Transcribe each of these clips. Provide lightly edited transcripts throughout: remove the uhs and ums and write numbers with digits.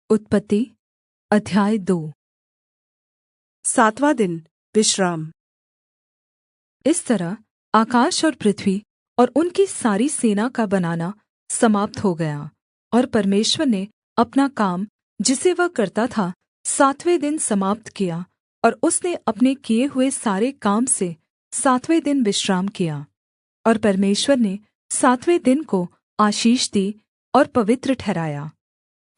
उत्पत्ति अध्याय 2। सातवाँ दिन विश्राम। इस तरह आकाश और पृथ्वी और उनकी सारी सेना का बनाना समाप्त हो गया, और परमेश्वर ने अपना काम जिसे वह करता था सातवें दिन समाप्त किया, और उसने अपने किए हुए सारे काम से सातवें दिन विश्राम किया। और परमेश्वर ने सातवें दिन को आशीष दी और पवित्र ठहराया,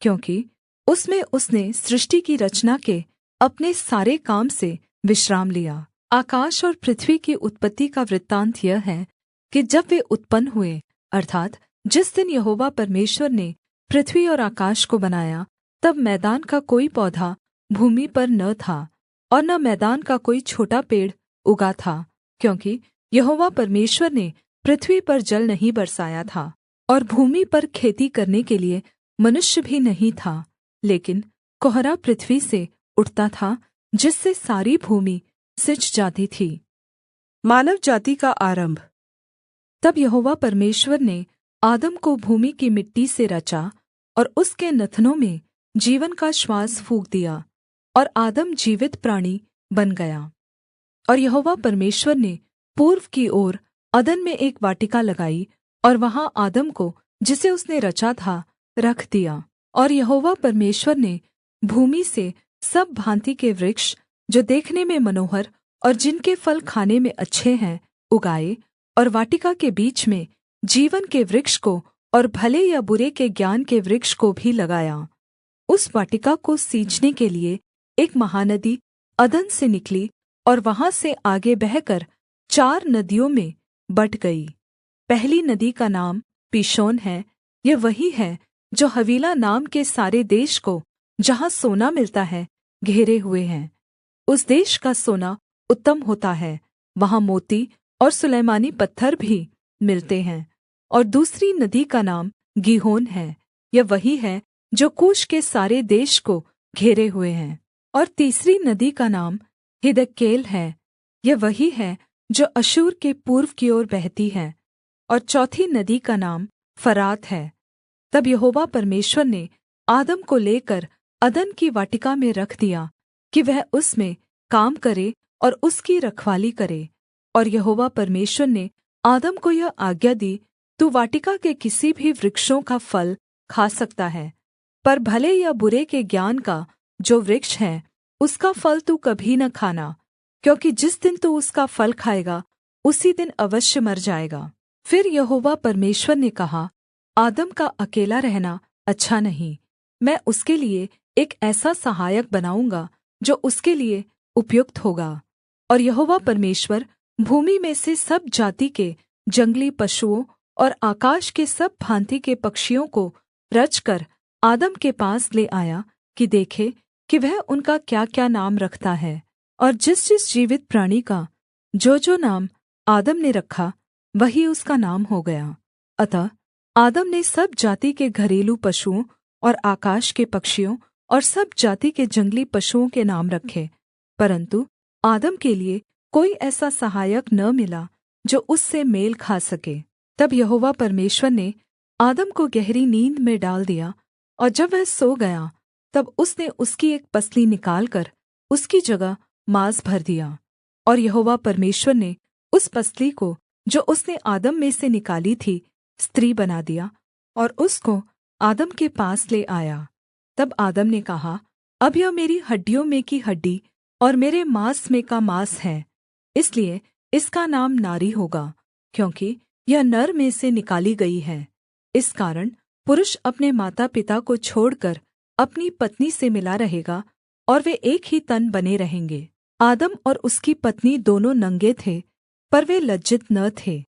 क्योंकि उसमें उसने सृष्टि की रचना के अपने सारे काम से विश्राम लिया। आकाश और पृथ्वी की उत्पत्ति का वृत्तान्त यह है कि जब वे उत्पन्न हुए, अर्थात् जिस दिन यहोवा परमेश्वर ने पृथ्वी और आकाश को बनाया, तब मैदान का कोई पौधा भूमि पर न था, और न मैदान का कोई छोटा पेड़ उगा था, क्योंकि यहोवा परमेश्वर ने पृथ्वी पर जल नहीं बरसाया था, और भूमि पर खेती करने के लिए मनुष्य भी नहीं था, लेकिन कोहरा पृथ्वी से उठता था, जिससे सारी भूमि सिंच जाती थी। मानव जाति का आरंभ। तब यहोवा परमेश्वर ने आदम को भूमि की मिट्टी से रचा और उसके नथनों में जीवन का श्वास फूँक दिया, और आदम जीवित प्राणी बन गया। और यहोवा परमेश्वर ने पूर्व की ओर अदन में एक वाटिका लगाई, और वहाँ आदम को, जिसे उसने रचा था, रख दिया। और यहोवा परमेश्वर ने भूमि से सब भाँति के वृक्ष, जो देखने में मनोहर और जिनके फल खाने में अच्छे हैं, उगाए, और वाटिका के बीच में जीवन के वृक्ष को और भले या बुरे के ज्ञान के वृक्ष को भी लगाया। उस वाटिका को सींचने के लिए एक महानदी अदन से निकली, और वहाँ से आगे बहकर 4 नदियों में बँट गई। पहली नदी का नाम पीशोन है। यह वही है जो हवीला नाम के सारे देश को, जहाँ सोना मिलता है, घेरे हुए है। उस देश का सोना उत्तम होता है, वहाँ मोती और सुलैमानी पत्थर भी मिलते हैं। और दूसरी नदी का नाम गीहोन है। यह वही है जो कूश के सारे देश को घेरे हुए है। और तीसरी नदी का नाम हिद्देकेल है। यह वही है जो अश्शूर के पूर्व की ओर बहती है। और चौथी नदी का नाम फरात है। तब यहोवा परमेश्वर ने आदम को लेकर अदन की वाटिका में रख दिया कि वह उसमें काम करे और उसकी रखवाली करे। और यहोवा परमेश्वर ने आदम को यह आज्ञा दी, तू वाटिका के किसी भी वृक्षों का फल खा सकता है, पर भले या बुरे के ज्ञान का जो वृक्ष है, उसका फल तू कभी न खाना, क्योंकि जिस दिन तू उसका फल खाएगा, उसी दिन अवश्य मर जाएगा। फिर यहोवा परमेश्वर ने कहा, आदम का अकेला रहना अच्छा नहीं, मैं उसके लिए एक ऐसा सहायक बनाऊँगा जो उसके लिए उपयुक्त होगा। और यहोवा परमेश्वर भूमि में से सब जाति के जंगली पशुओं और आकाश के सब भाँति के पक्षियों को रचकर आदम के पास ले आया कि देखे कि वह उनका क्या-क्या नाम रखता है। और जिस-जिस जीवित प्राणी का जो नाम आदम ने रखा, वही उसका नाम हो गया। अतः आदम ने सब जाति के घरेलू पशुओं और आकाश के पक्षियों और सब जाति के जंगली पशुओं के नाम रखे, परन्तु आदम के लिए कोई ऐसा सहायक न मिला जो उससे मेल खा सके। तब यहोवा परमेश्वर ने आदम को गहरी नींद में डाल दिया, और जब वह सो गया, तब उसने उसकी एक पसली निकालकर उसकी जगह माँस भर दिया। और यहोवा परमेश्वर ने उस पसली को, जो उसने आदम में से निकाली थी, स्त्री बना दिया, और उसको आदम के पास ले आया। तब आदम ने कहा, अब यह मेरी हड्डियों में की हड्डी और मेरे माँस में का माँस है, इसलिए इसका नाम नारी होगा, क्योंकि यह नर में से निकाली गई है। इस कारण पुरुष अपने माता पिता को छोड़कर अपनी पत्नी से मिला रहेगा, और वे एक ही तन बने रहेंगे। आदम और उसकी पत्नी दोनों नंगे थे, पर वे लज्जित न थे।